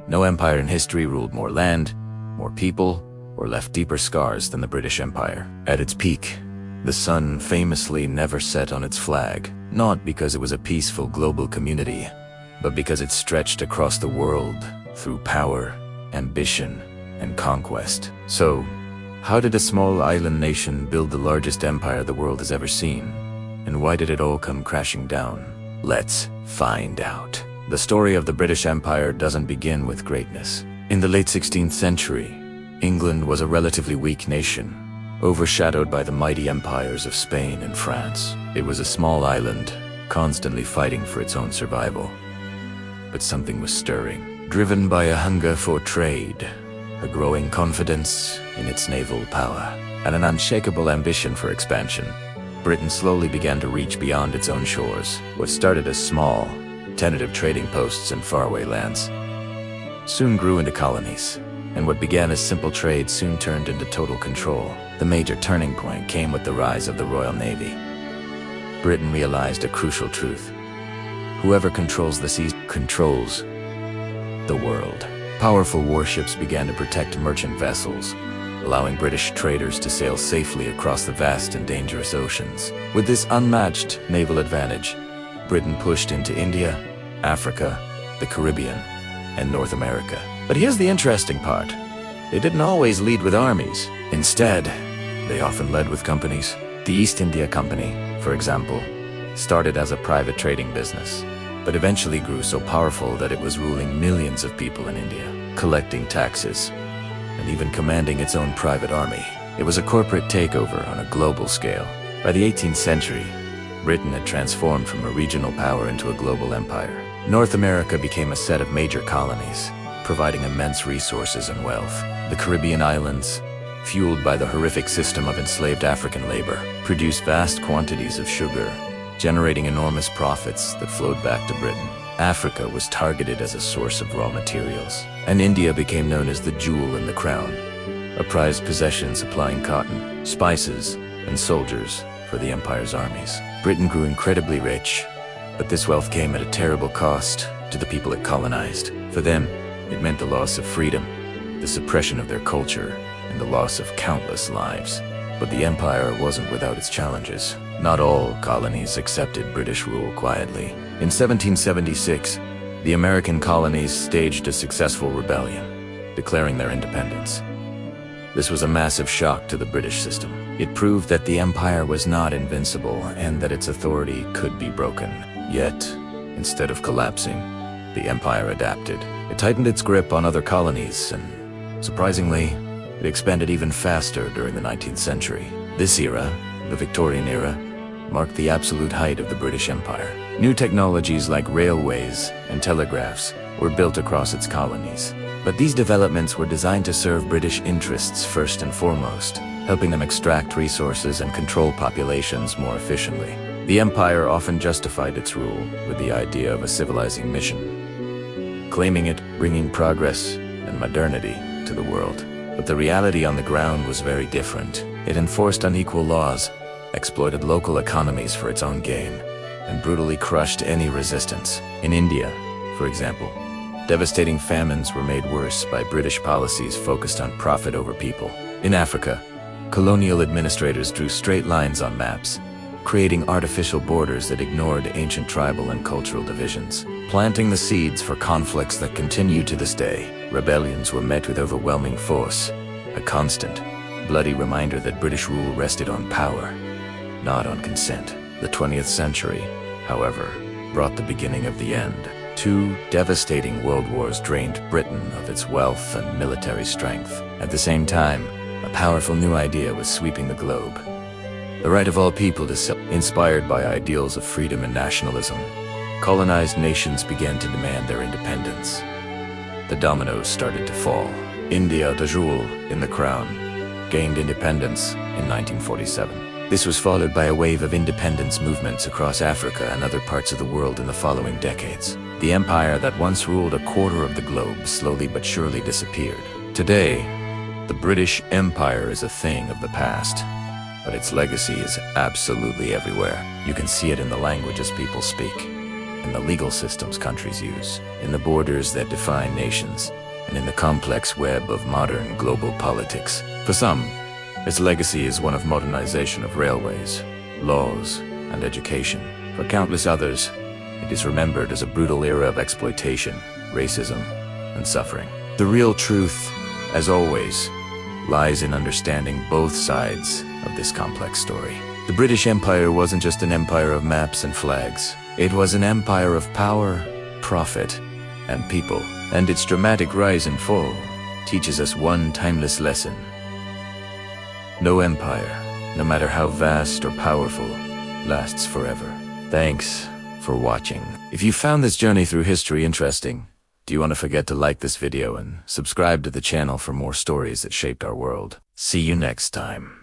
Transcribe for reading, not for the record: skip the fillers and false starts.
No empire in history ruled more land, more people, or left deeper scars than the British Empire. At its peak, the sun famously never set on its flag, not because it was a peaceful global community, but because it stretched across the world through power, ambition, and conquest. So, how did a small island nation build the largest empire the world has ever seen? And why did it all come crashing down? Let's find out. The story of the British Empire doesn't begin with greatness. In the late 16th century, England was a relatively weak nation, overshadowed by the mighty empires of Spain and France. It was a small island, constantly fighting for its own survival. But something was stirring, driven by a hunger for trade, a growing confidence in its naval power, and an unshakable ambition for expansion. Britain slowly began to reach beyond its own shores. What started as small, tentative trading posts in faraway lands soon grew into colonies, and what began as simple trade soon turned into total control. The major turning point came with the rise of the Royal Navy. Britain realized a crucial truth: whoever controls the seas controls the world. Powerful warships began to protect merchant vessels, allowing British traders to sail safely across the vast and dangerous oceans. With this unmatched naval advantage, Britain pushed into India, Africa, the Caribbean, and North America. But here's the interesting part. They didn't always lead with armies. Instead, they often led with companies. The East India Company, for example, started as a private trading business, but eventually grew so powerful that it was ruling millions of people in India, collecting taxes, and even commanding its own private army. It was a corporate takeover on a global scale. By the 18th century, Britain had transformed from a regional power into a global empire. North America became a set of major colonies, providing immense resources and wealth. The Caribbean islands, fueled by the horrific system of enslaved African labor, produced vast quantities of sugar, generating enormous profits that flowed back to Britain. Africa was targeted as a source of raw materials, and India became known as the jewel in the crown, a prized possession supplying cotton, spices, and soldiers for the empire's armies. Britain grew incredibly rich, but this wealth came at a terrible cost to the people it colonized. For them, it meant the loss of freedom, the suppression of their culture, and the loss of countless lives. But the empire wasn't without its challenges. Not all colonies accepted British rule quietly. In 1776, the American colonies staged a successful rebellion, declaring their independence. This was a massive shock to the British system. It proved that the empire was not invincible and that its authority could be broken. Yet, instead of collapsing, the empire adapted. It tightened its grip on other colonies and, surprisingly, it expanded even faster during the 19th century. This era, the Victorian era, marked the absolute height of the British Empire. New technologies like railways and telegraphs were built across its colonies. But these developments were designed to serve British interests first and foremost, helping them extract resources and control populations more efficiently. The empire often justified its rule with the idea of a civilizing mission, claiming it bringing progress and modernity to the world. But the reality on the ground was very different. It enforced unequal laws, exploited local economies for its own gain, and brutally crushed any resistance. In India, for example, devastating famines were made worse by British policies focused on profit over people. In Africa, colonial administrators drew straight lines on maps, creating artificial borders that ignored ancient tribal and cultural divisions, planting the seeds for conflicts that continue to this day. Rebellions were met with overwhelming force, a constant, bloody reminder that British rule rested on power, not on consent. The 20th century, however, brought the beginning of the end. Two devastating world wars drained Britain of its wealth and military strength. At the same time, a powerful new idea was sweeping the globe: the right of all people to self. Inspired by ideals of freedom and nationalism, colonized nations began to demand their independence. The dominoes started to fall. India, the jewel in the crown, gained independence in 1947. This was followed by a wave of independence movements across Africa and other parts of the world in the following decades. The empire that once ruled a quarter of the globe slowly but surely disappeared. Today, the British Empire is a thing of the past, but its legacy is absolutely everywhere. You can see it in the languages people speak, in the legal systems countries use, in the borders that define nations, and in the complex web of modern global politics. For some, its legacy is one of modernization of railways, laws, and education. For countless others, it is remembered as a brutal era of exploitation, racism, and suffering. The real truth, as always, lies in understanding both sides of this complex story. The British Empire wasn't just an empire of maps and flags. It was an empire of power, profit, and people. And its dramatic rise and fall teaches us one timeless lesson. No empire, no matter how vast or powerful, lasts forever. Thanks for watching. If you found this journey through history interesting, do you want to forget to like this video and subscribe to the channel for more stories that shaped our world? See you next time.